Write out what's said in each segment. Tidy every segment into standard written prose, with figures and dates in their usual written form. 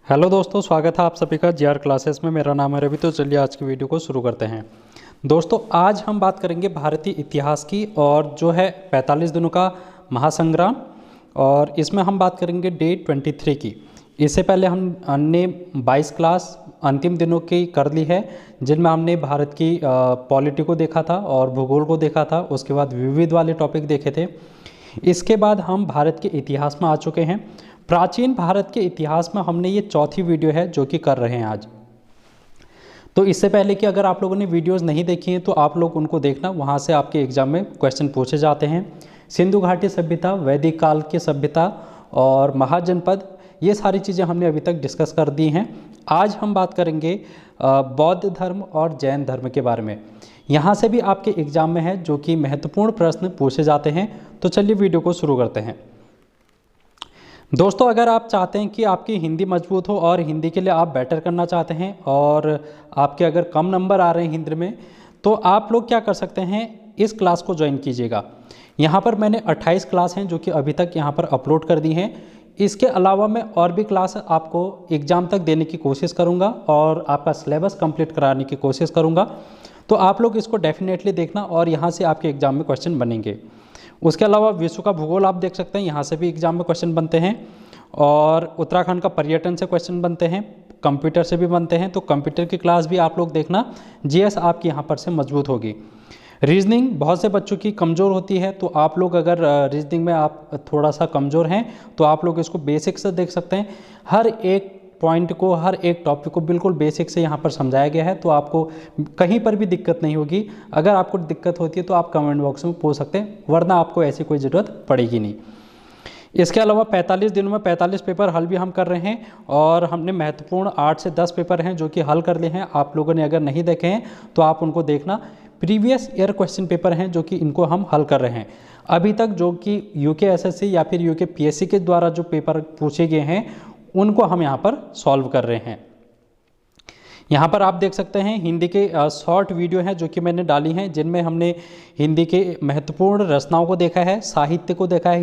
Hello दोस्तों, स्वागत है आप सभी का जीआर क्लासेस में। मेरा नाम है रवि। तो चलिए आज की वीडियो को शुरू करते हैं। दोस्तों, आज हम बात करेंगे भारतीय इतिहास की और जो है 45 दिनों का महासंग्राम, और इसमें हम बात करेंगे डे 23 की। इससे पहले हमने 22 क्लास अंतिम दिनों की कर ली है, जिनमें हमने भारत की पॉलिटी को देखा था और भूगोल को देखा था। उसके बाद विविध वाले टॉपिक देखे थे। इसके बाद हम भारत के इतिहास में आ चुके हैं। प्राचीन भारत के इतिहास में हमने ये चौथी वीडियो है जो कि कर रहे हैं आज। तो इससे पहले कि अगर आप लोगों ने वीडियोस नहीं देखी हैं तो आप लोग उनको देखना, वहाँ से आपके एग्जाम में क्वेश्चन पूछे जाते हैं। सिंधु घाटी सभ्यता, वैदिक काल की सभ्यता और महाजनपद, ये सारी चीज़ें हमने अभी तक डिस्कस कर दी हैं। आज हम बात करेंगे बौद्ध धर्म और जैन धर्म के बारे में। यहाँ से भी आपके एग्जाम में है जो कि महत्वपूर्ण प्रश्न पूछे जाते हैं। तो चलिए वीडियो को शुरू करते हैं। दोस्तों, अगर आप चाहते हैं कि आपकी हिंदी मजबूत हो और हिंदी के लिए आप बेटर करना चाहते हैं और आपके अगर कम नंबर आ रहे हैं हिंदी में, तो आप लोग क्या कर सकते हैं, इस क्लास को ज्वाइन कीजिएगा। यहाँ पर मैंने 28 क्लास हैं जो कि अभी तक यहाँ पर अपलोड कर दी हैं। इसके अलावा मैं और भी क्लास आपको एग्ज़ाम तक देने की कोशिश करूँगा और आपका सिलेबस कंप्लीट कराने की कोशिश करूँगा। तो आप लोग इसको डेफिनेटली देखना और यहाँ से आपके एग्ज़ाम में क्वेश्चन बनेंगे। उसके अलावा विश्व का भूगोल आप देख सकते हैं, यहाँ से भी एग्जाम में क्वेश्चन बनते हैं। और उत्तराखंड का पर्यटन से क्वेश्चन बनते हैं, कंप्यूटर से भी बनते हैं। तो कंप्यूटर की क्लास भी आप लोग देखना, जीएस आपकी यहाँ पर से मजबूत होगी। रीजनिंग बहुत से बच्चों की कमज़ोर होती है, तो आप लोग अगर रीजनिंग में आप थोड़ा सा कमज़ोर हैं तो आप लोग इसको बेसिक से देख सकते हैं। हर एक पॉइंट को, हर एक टॉपिक को बिल्कुल बेसिक से यहाँ पर समझाया गया है, तो आपको कहीं पर भी दिक्कत नहीं होगी। अगर आपको दिक्कत होती है तो आप कमेंट बॉक्स में पूछ सकते हैं, वरना आपको ऐसी कोई ज़रूरत पड़ेगी नहीं। इसके अलावा 45 दिनों में 45 पेपर हल भी हम कर रहे हैं और हमने महत्वपूर्ण 8 से 10 पेपर हैं जो कि हल कर लिए हैं। आप लोगों ने अगर नहीं देखे हैं तो आप उनको देखना। प्रीवियस ईयर क्वेश्चन पेपर हैं जो कि इनको हम हल कर रहे हैं। अभी तक जो कि यूके या फिर यूके पीएससी के द्वारा जो पेपर पूछे गए हैं उनको हम यहाँ पर सॉल्व कर रहे हैं। यहाँ पर आप देख सकते हैं हिंदी के शॉर्ट वीडियो हैं जो कि मैंने डाली हैं, जिनमें हमने हिंदी के महत्वपूर्ण रचनाओं को देखा है, साहित्य को देखा है।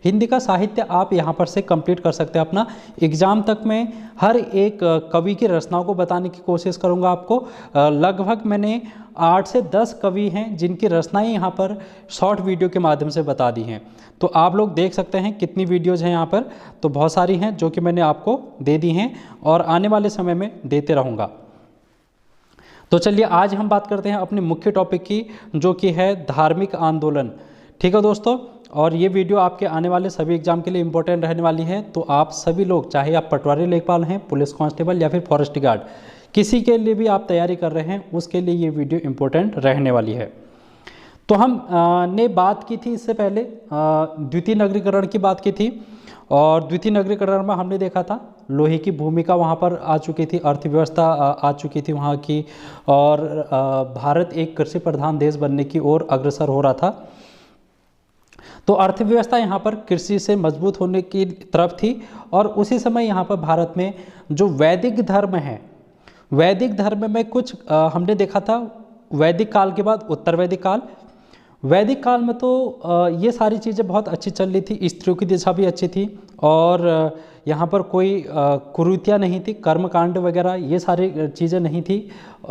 हिंदी का साहित्य आप यहाँ पर से कंप्लीट कर सकते हैं अपना। एग्जाम तक में हर एक कवि की रचनाओं को बताने की कोशिश करूँगा आपको। लगभग मैंने 8 से 10 कवि हैं जिनकी रचनाएँ यहाँ पर शॉर्ट वीडियो के माध्यम से बता दी हैं। तो आप लोग देख सकते हैं कितनी वीडियोज़ हैं यहाँ पर। तो बहुत सारी हैं जो कि मैंने आपको दे दी हैं और आने वाले समय में देते रहूँगा। तो चलिए आज हम बात करते हैं अपने मुख्य टॉपिक की, जो कि है धार्मिक आंदोलन। ठीक है दोस्तों, और ये वीडियो आपके आने वाले सभी एग्जाम के लिए इंपॉर्टेंट रहने वाली है। तो आप सभी लोग, चाहे आप पटवारी लेखपाल हैं, पुलिस कांस्टेबल या फिर फॉरेस्ट गार्ड, किसी के लिए भी आप तैयारी कर रहे हैं, उसके लिए ये वीडियो इंपॉर्टेंट रहने वाली है। तो हम ने बात की थी इससे पहले, द्वितीय नगरीकरण की बात की थी। और द्वितीय नगरीकरण में हमने देखा था लोहे की भूमिका वहाँ पर आ चुकी थी, अर्थव्यवस्था आ चुकी थी वहाँ की, और भारत एक कृषि प्रधान देश बनने की ओर अग्रसर हो रहा था। तो अर्थव्यवस्था यहाँ पर कृषि से मजबूत होने की तरफ थी। और उसी समय यहाँ पर भारत में जो वैदिक धर्म है, वैदिक धर्म में कुछ हमने देखा था। वैदिक काल के बाद उत्तर वैदिक काल, वैदिक काल में तो ये सारी चीज़ें बहुत अच्छी चल रही थी। स्त्रियों की दिशा भी अच्छी थी और यहाँ पर कोई कुरीतियाँ नहीं थी, कर्मकांड वगैरह ये सारी चीज़ें नहीं थी।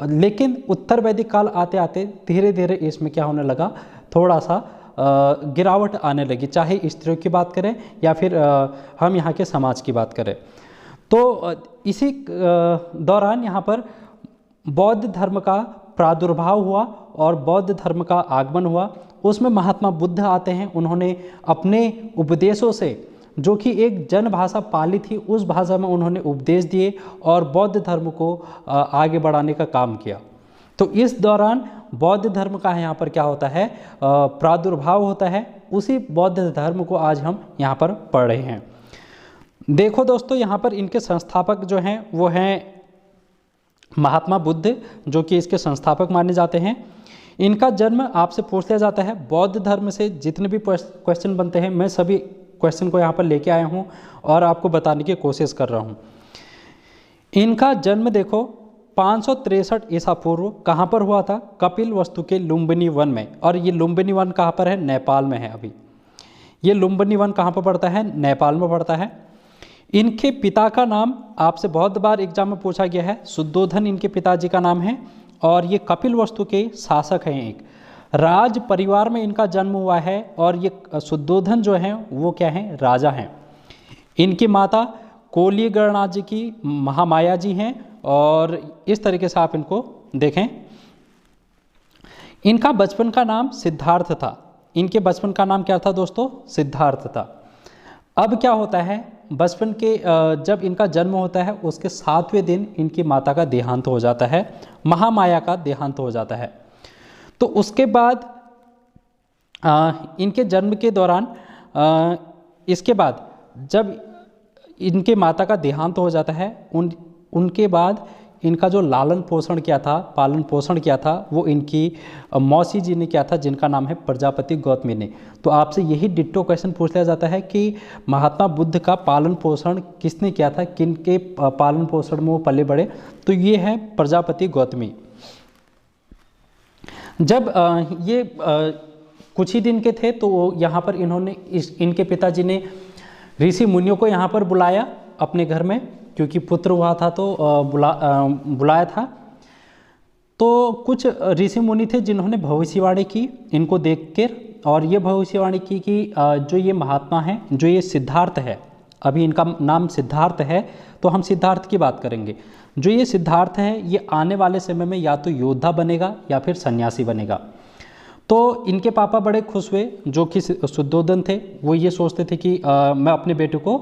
लेकिन उत्तर वैदिक काल आते आते धीरे धीरे इसमें क्या होने लगा, थोड़ा सा गिरावट आने लगी, चाहे स्त्रियों की बात करें या फिर हम यहाँ के समाज की बात करें। तो इसी दौरान यहाँ पर बौद्ध धर्म का प्रादुर्भाव हुआ और बौद्ध धर्म का आगमन हुआ। उसमें महात्मा बुद्ध आते हैं। उन्होंने अपने उपदेशों से, जो कि एक जन भाषा पाली थी, उस भाषा में उन्होंने उपदेश दिए और बौद्ध धर्म को आगे बढ़ाने का काम किया। तो इस दौरान बौद्ध धर्म का यहाँ पर क्या होता है, प्रादुर्भाव होता है। उसी बौद्ध धर्म को आज हम यहाँ पर पढ़ रहे हैं। देखो दोस्तों, यहाँ पर इनके संस्थापक जो हैं वो हैं महात्मा बुद्ध, जो कि इसके संस्थापक माने जाते हैं। इनका जन्म आपसे पूछ लिया जाता है। बौद्ध धर्म से जितने भी क्वेश्चन बनते हैं, मैं सभी क्वेश्चन को यहाँ पर लेके आया हूँ और आपको बताने की कोशिश कर रहा हूँ। इनका जन्म देखो 563 ईसा पूर्व कहाँ पर हुआ था, कपिलवस्तु के लुम्बिनी वन में। और ये लुम्बिनी वन कहाँ पर है, नेपाल में है। अभी ये लुम्बिनी वन कहाँ पर पड़ता है, नेपाल में पड़ता है। इनके पिता का नाम आपसे बहुत बार एग्जाम में पूछा गया है, शुद्धोधन इनके पिताजी का नाम है और ये कपिलवस्तु के शासक हैं। एक राज परिवार में इनका जन्म हुआ है और ये शुद्धोधन जो हैं वो क्या हैं, राजा हैं। इनकी माता कोली गणराज्य की महामाया जी हैं और इस तरीके से आप इनको देखें। इनका बचपन का नाम सिद्धार्थ था। इनके बचपन का नाम क्या था दोस्तों, सिद्धार्थ था। अब क्या होता है, बचपन के जब इनका जन्म होता है उसके 7वें दिन इनकी माता का देहांत हो जाता है, महामाया का देहांत हो जाता है। तो उसके बाद इनके जन्म के दौरान इसके बाद जब इनके माता का देहांत हो जाता है, उनके बाद इनका जो लालन पोषण किया था, पालन पोषण किया था, वो इनकी मौसी जी ने किया था, जिनका नाम है प्रजापति गौतमी ने। तो आपसे यही डिट्टो क्वेश्चन पूछ लिया जाता है कि महात्मा बुद्ध का पालन पोषण किसने किया था, किन के पालन पोषण में वो पले बढ़े, तो ये है प्रजापति गौतमी। जब ये कुछ ही दिन के थे तो यहाँ पर इन्होंने इनके पिताजी ने ऋषि मुनियों को यहाँ पर बुलाया अपने घर में, क्योंकि पुत्र हुआ था तो बुलाया था। तो कुछ ऋषि मुनि थे जिन्होंने भविष्यवाणी की इनको देखकर, और ये भविष्यवाणी की कि जो ये महात्मा हैं, जो ये सिद्धार्थ है, अभी इनका नाम सिद्धार्थ है तो हम सिद्धार्थ की बात करेंगे। जो ये सिद्धार्थ है ये आने वाले समय में या तो योद्धा बनेगा या फिर सन्यासी बनेगा। तो इनके पापा बड़े खुश हुए, जो कि शुद्धोधन थे। वो ये सोचते थे कि मैं अपने बेटे को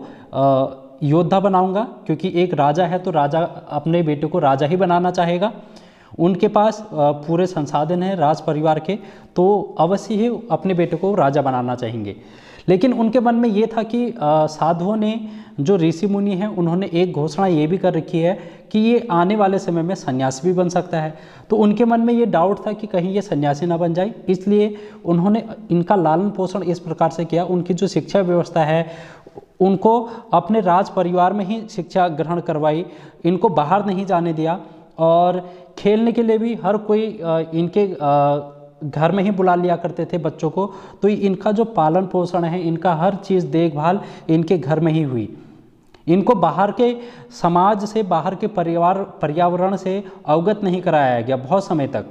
योद्धा बनाऊंगा, क्योंकि एक राजा है तो राजा अपने बेटे को राजा ही बनाना चाहेगा। उनके पास पूरे संसाधन हैं राज परिवार के, तो अवश्य ही अपने बेटे को राजा बनाना चाहेंगे। लेकिन उनके मन में ये था कि साधुओं ने, जो ऋषि मुनि हैं, उन्होंने एक घोषणा ये भी कर रखी है कि ये आने वाले समय में सन्यासी भी बन सकता है। तो उनके मन में ये डाउट था कि कहीं ये सन्यासी ना बन जाए, इसलिए उन्होंने इनका लालन पोषण इस प्रकार से किया। उनकी जो शिक्षा व्यवस्था है उनको अपने राज परिवार में ही शिक्षा ग्रहण करवाई, इनको बाहर नहीं जाने दिया, और खेलने के लिए भी हर कोई इनके घर में ही बुला लिया करते थे बच्चों को। तो इनका जो पालन पोषण है, इनका हर चीज़ देखभाल इनके घर में ही हुई। इनको बाहर के समाज से, बाहर के पर्यावरण से अवगत नहीं कराया गया बहुत समय तक।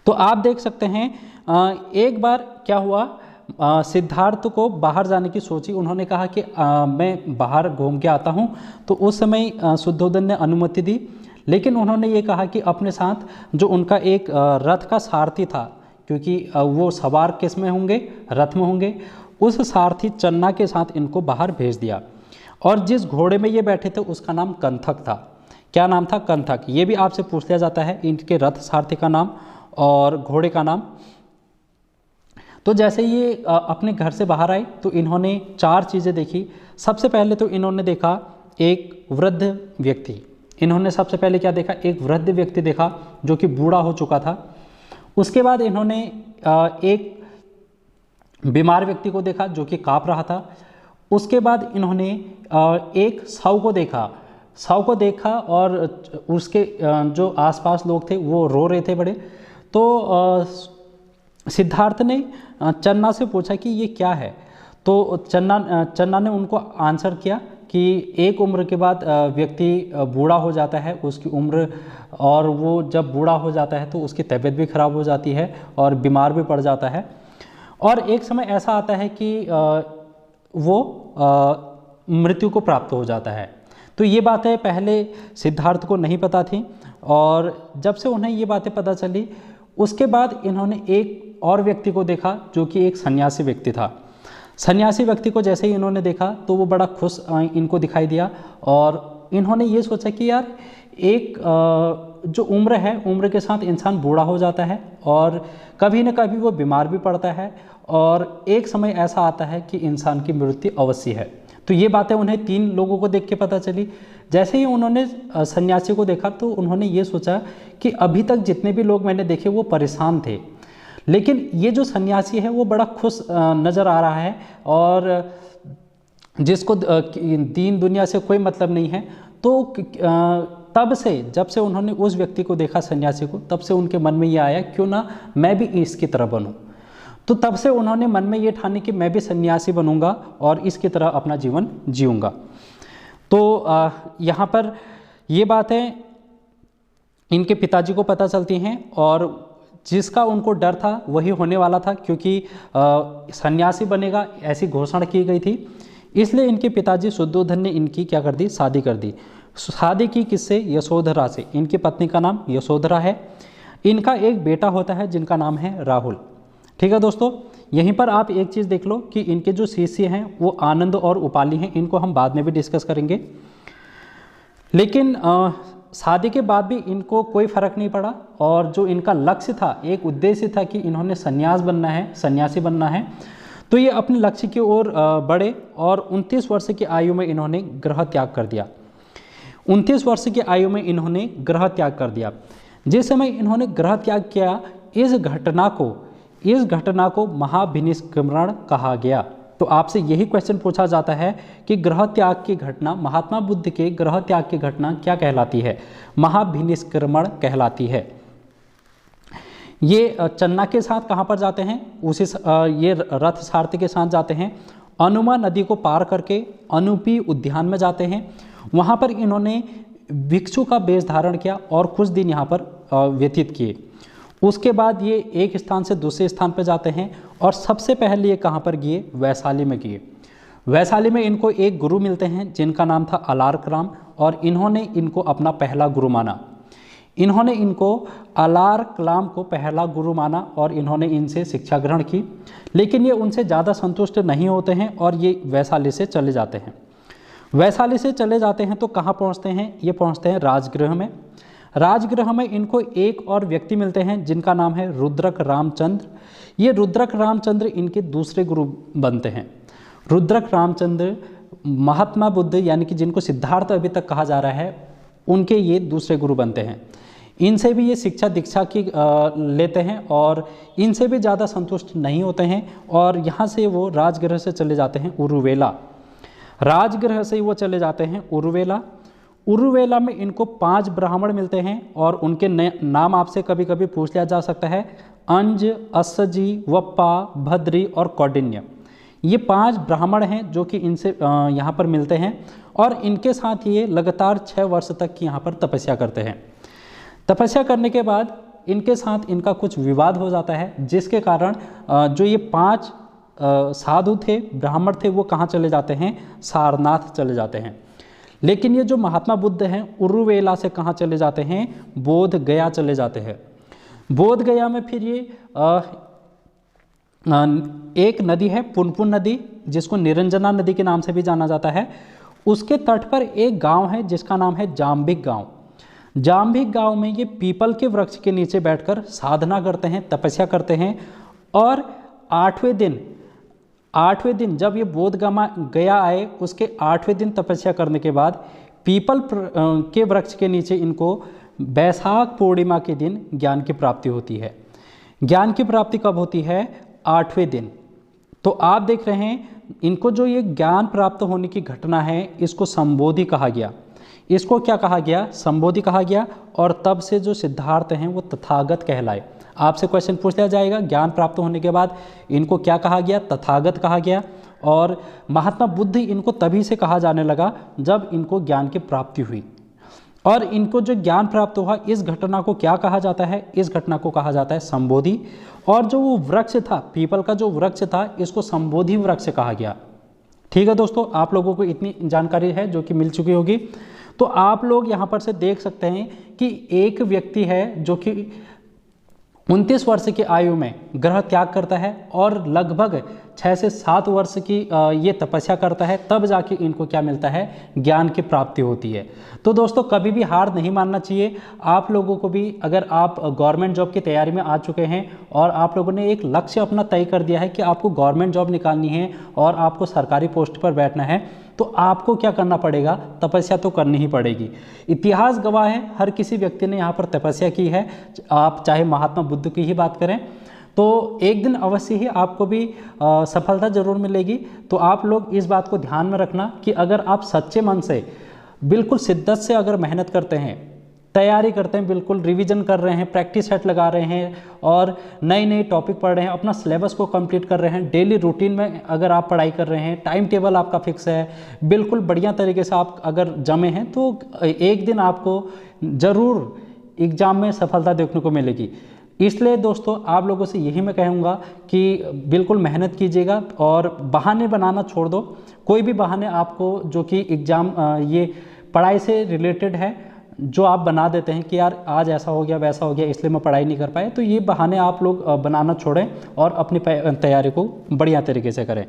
तो आप देख सकते हैं एक बार क्या हुआ, सिद्धार्थ को बाहर जाने की सोची। उन्होंने कहा कि मैं बाहर घूम के आता हूँ। तो उस समय शुद्धोधन ने अनुमति दी, लेकिन उन्होंने ये कहा कि अपने साथ जो उनका एक रथ का सारथी था, क्योंकि वो सवार किस में होंगे, रथ में होंगे, उस सारथी चन्ना के साथ इनको बाहर भेज दिया। और जिस घोड़े में ये बैठे थे उसका नाम कंथक था। क्या नाम था, कंथक। ये भी आपसे पूछ लिया जाता है इनके रथ सारथी का नाम और घोड़े का नाम। तो जैसे ये अपने घर से बाहर आए तो इन्होंने 4 चीज़ें देखी। सबसे पहले तो इन्होंने देखा एक वृद्ध व्यक्ति। इन्होंने सबसे पहले क्या देखा, एक वृद्ध व्यक्ति देखा जो कि बूढ़ा हो चुका था। उसके बाद इन्होंने एक बीमार व्यक्ति को देखा जो कि काँप रहा था। उसके बाद इन्होंने एक साऊ को देखा और उसके जो आसपास लोग थे वो रो रहे थे बड़े। तो सिद्धार्थ ने चन्ना से पूछा कि ये क्या है। तो चन्ना ने उनको आंसर किया कि एक उम्र के बाद व्यक्ति बूढ़ा हो जाता है, उसकी उम्र, और वो जब बूढ़ा हो जाता है तो उसकी तबीयत भी खराब हो जाती है और बीमार भी पड़ जाता है। और एक समय ऐसा आता है कि वो मृत्यु को प्राप्त हो जाता है। तो ये बातें पहले सिद्धार्थ को नहीं पता थी, और जब से उन्हें ये बातें पता चली उसके बाद इन्होंने एक और व्यक्ति को देखा जो कि एक सन्यासी व्यक्ति था। सन्यासी व्यक्ति को जैसे ही इन्होंने देखा तो वो बड़ा खुश इनको दिखाई दिया, और इन्होंने ये सोचा कि यार एक जो उम्र है, उम्र के साथ इंसान बूढ़ा हो जाता है और कभी न कभी वो बीमार भी पड़ता है, और एक समय ऐसा आता है कि इंसान की मृत्यु अवश्य है। तो ये बातें उन्हें 3 लोगों को देख के पता चली। जैसे ही उन्होंने सन्यासी को देखा तो उन्होंने ये सोचा कि अभी तक जितने भी लोग मैंने देखे वो परेशान थे, लेकिन ये जो सन्यासी है वो बड़ा खुश नज़र आ रहा है, और जिसको दीन दुनिया से कोई मतलब नहीं है। तो तब से, जब से उन्होंने उस व्यक्ति को देखा, सन्यासी को, तब से उनके मन में ये आया क्यों ना मैं भी इसकी तरह बनूं। तो तब से उन्होंने मन में ये ठानी कि मैं भी सन्यासी बनूंगा और इसकी तरह अपना जीवन जीऊंगा। तो यहाँ पर ये बातें इनके पिताजी को पता चलती हैं और जिसका उनको डर था वही होने वाला था, क्योंकि सन्यासी बनेगा ऐसी घोषणा की गई थी। इसलिए इनके पिताजी शुद्धोधन ने इनकी क्या कर दी, शादी कर दी। शादी की किससे, यशोधरा से। इनकी पत्नी का नाम यशोधरा है। इनका एक बेटा होता है जिनका नाम है राहुल। ठीक है दोस्तों, यहीं पर आप एक चीज़ देख लो कि इनके जो शिष्य हैं वो आनंद और उपाली हैं। इनको हम बाद में भी डिस्कस करेंगे। लेकिन शादी के बाद भी इनको कोई फर्क नहीं पड़ा और जो इनका लक्ष्य था, एक उद्देश्य था कि इन्होंने सन्यास बनना है, सन्यासी बनना है, तो ये अपने लक्ष्य की ओर बढ़े और 29 वर्ष की आयु में इन्होंने गृह त्याग कर दिया। 29 वर्ष की आयु में इन्होंने गृह त्याग कर दिया। जिस समय इन्होंने गृह त्याग किया, इस घटना को महाभिनिष्क्रमण कहा गया। तो आपसे यही क्वेश्चन पूछा जाता है कि गृह त्याग की घटना, महात्मा बुद्ध के गृह त्याग की घटना क्या कहलाती है? महाभिनिष्क्रमण कहलाती है। ये चन्ना के साथ कहाँ पर जाते हैं? ये रथ सारथी के साथ जाते हैं। अनुमा नदी को पार करके अनुपी उद्यान में जाते हैं। वहाँ पर इन्होंने भिक्षु का वेश धारण किया और कुछ दिन यहाँ पर व्यतीत किए। उसके बाद ये एक स्थान से दूसरे स्थान पर जाते हैं और सबसे पहले ये कहाँ पर गए? वैशाली में गए। वैशाली में इनको एक गुरु मिलते हैं जिनका नाम था अलार्कराम और इन्होंने इनको अपना पहला गुरु माना। इन्होंने इनको अलार्कराम को पहला गुरु माना और इन्होंने इनसे शिक्षा ग्रहण की। लेकिन ये उनसे ज़्यादा संतुष्ट नहीं होते हैं और ये वैशाली से चले जाते हैं। वैशाली से चले जाते हैं तो कहाँ पहुँचते हैं? ये पहुँचते हैं राजगृह में। राजगृह में इनको एक और व्यक्ति मिलते हैं जिनका नाम है रुद्रक रामचंद्र। ये रुद्रक रामचंद्र इनके दूसरे गुरु बनते हैं। रुद्रक रामचंद्र महात्मा बुद्ध यानी कि जिनको सिद्धार्थ अभी तक कहा जा रहा है, उनके ये दूसरे गुरु बनते हैं। इनसे भी ये शिक्षा दीक्षा की लेते हैं और इनसे भी ज़्यादा संतुष्ट नहीं होते हैं और यहाँ से वो राजगृह से चले जाते हैं उरुवेला। राजगृह से वो चले जाते हैं उरुवेला। उरुवेला में इनको 5 ब्राह्मण मिलते हैं और उनके नाम आपसे कभी कभी पूछ लिया जा सकता है। अंज, अस्सजी, वप्पा, भद्री और कौंडिन्य। ये 5 ब्राह्मण हैं जो कि इनसे यहाँ पर मिलते हैं और इनके साथ ये लगातार 6 वर्ष तक की यहाँ पर तपस्या करते हैं। तपस्या करने के बाद इनके साथ इनका कुछ विवाद हो जाता है, जिसके कारण जो ये 5 साधु थे, ब्राह्मण थे, वो कहाँ चले जाते हैं? सारनाथ चले जाते हैं। लेकिन ये जो महात्मा बुद्ध हैं उरुवेला से कहाँ चले जाते हैं? बोध गया चले जाते हैं। बोध गया में फिर ये एक नदी है पुनपुन नदी, जिसको निरंजना नदी के नाम से भी जाना जाता है। उसके तट पर एक गांव है जिसका नाम है जाम्बिक गांव। जाम्बिक गांव में ये पीपल के वृक्ष के नीचे बैठकर साधना करते हैं, तपस्या करते हैं और 8वें दिन जब ये बोध गया आए, उसके 8वें दिन तपस्या करने के बाद पीपल के वृक्ष के नीचे इनको बैसाख पूर्णिमा के दिन ज्ञान की प्राप्ति होती है। ज्ञान की प्राप्ति कब होती है? 8वें दिन। तो आप देख रहे हैं इनको जो ये ज्ञान प्राप्त होने की घटना है, इसको संबोधि कहा गया। इसको क्या कहा गया? संबोधि कहा गया। और तब से जो सिद्धार्थ हैं वो तथागत कहलाए। आपसे क्वेश्चन पूछ लिया जाएगा, ज्ञान प्राप्त होने के बाद इनको क्या कहा गया? तथागत कहा गया। और महात्मा बुद्ध इनको तभी से कहा जाने लगा जब इनको ज्ञान की प्राप्ति हुई। और इनको जो ज्ञान प्राप्त हुआ, इस घटना को क्या कहा जाता है? इस घटना को कहा जाता है संबोधि। और जो वो वृक्ष था, पीपल का जो वृक्ष था, इसको संबोधि वृक्ष कहा गया। ठीक है दोस्तों, आप लोगों को इतनी जानकारी है जो कि मिल चुकी होगी। तो आप लोग यहाँ पर से देख सकते हैं कि एक व्यक्ति है जो कि 29 वर्ष की आयु में गृह त्याग करता है और लगभग 6 से 7 वर्ष की ये तपस्या करता है, तब जाके इनको क्या मिलता है? ज्ञान की प्राप्ति होती है। तो दोस्तों कभी भी हार नहीं मानना चाहिए। आप लोगों को भी, अगर आप गवर्नमेंट जॉब की तैयारी में आ चुके हैं और आप लोगों ने एक लक्ष्य अपना तय कर दिया है कि आपको गवर्नमेंट जॉब निकालनी है और आपको सरकारी पोस्ट पर बैठना है, तो आपको क्या करना पड़ेगा? तपस्या तो करनी ही पड़ेगी। इतिहास गवाह है, हर किसी व्यक्ति ने यहाँ पर तपस्या की है। आप चाहे महात्मा बुद्ध की ही बात करें, तो एक दिन अवश्य ही आपको भी सफलता जरूर मिलेगी। तो आप लोग इस बात को ध्यान में रखना कि अगर आप सच्चे मन से, बिल्कुल शिद्दत से अगर मेहनत करते हैं तैयारी करते हैं, बिल्कुल रिवीजन कर रहे हैं, प्रैक्टिस सेट लगा रहे हैं और नए नए टॉपिक पढ़ रहे हैं, अपना सिलेबस को कंप्लीट कर रहे हैं, डेली रूटीन में अगर आप पढ़ाई कर रहे हैं, टाइम टेबल आपका फिक्स है, बिल्कुल बढ़िया तरीके से आप अगर जमे हैं, तो एक दिन आपको ज़रूर एग्ज़ाम में सफलता देखने को मिलेगी। इसलिए दोस्तों आप लोगों से यही मैं कहूँगा कि बिल्कुल मेहनत कीजिएगा और बहाने बनाना छोड़ दो। कोई भी बहाने आपको जो कि एग्ज़ाम ये पढ़ाई से रिलेटेड है जो आप बना देते हैं कि यार आज ऐसा हो गया वैसा हो गया इसलिए मैं पढ़ाई नहीं कर पाए, तो ये बहाने आप लोग बनाना छोड़ें और अपनी तैयारी को बढ़िया तरीके से करें।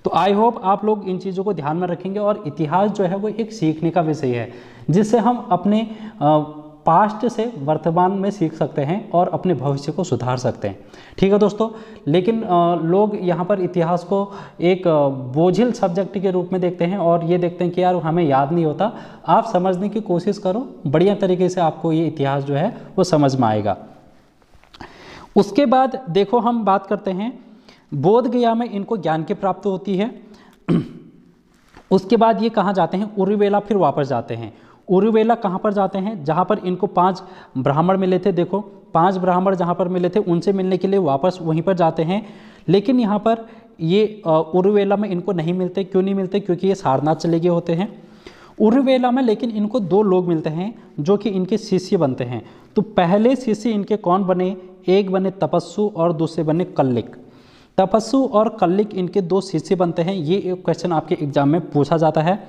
तो आई होप आप लोग इन चीज़ों को ध्यान में रखेंगे और इतिहास जो है वो एक सीखने का विषय है जिससे हम अपने पास्ट से वर्तमान में सीख सकते हैं और अपने भविष्य को सुधार सकते हैं। ठीक है दोस्तों, लेकिन लोग यहाँ पर इतिहास को एक बोझिल सब्जेक्ट के रूप में देखते हैं और ये देखते हैं कि यार हमें याद नहीं होता। आप समझने की कोशिश करो, बढ़िया तरीके से आपको ये इतिहास जो है वो समझ में आएगा। उसके बाद देखो हम बात करते हैं बोध गया में इनको ज्ञान की प्राप्ति होती है। उसके बाद ये कहाँ जाते हैं, उरुवेला फिर वापस जाते हैं। उरुवेला कहाँ पर जाते हैं, जहाँ पर इनको 5 ब्राह्मण मिले थे। देखो 5 ब्राह्मण जहाँ पर मिले थे उनसे मिलने के लिए वापस वहीं पर जाते हैं। लेकिन यहाँ पर ये उरुवेला में इनको नहीं मिलते। क्यों नहीं मिलते, क्योंकि ये सारनाथ चले गए होते हैं। उरुवेला में लेकिन इनको 2 लोग मिलते हैं जो कि इनके शिष्य बनते हैं। तो पहले शिष्य इनके कौन बने, एक बने तपस्सु और दूसरे बने कल्लिक। तपस्सु और कल्लिक इनके 2 शिष्य बनते हैं। ये एक क्वेश्चन आपके एग्जाम में पूछा जाता है।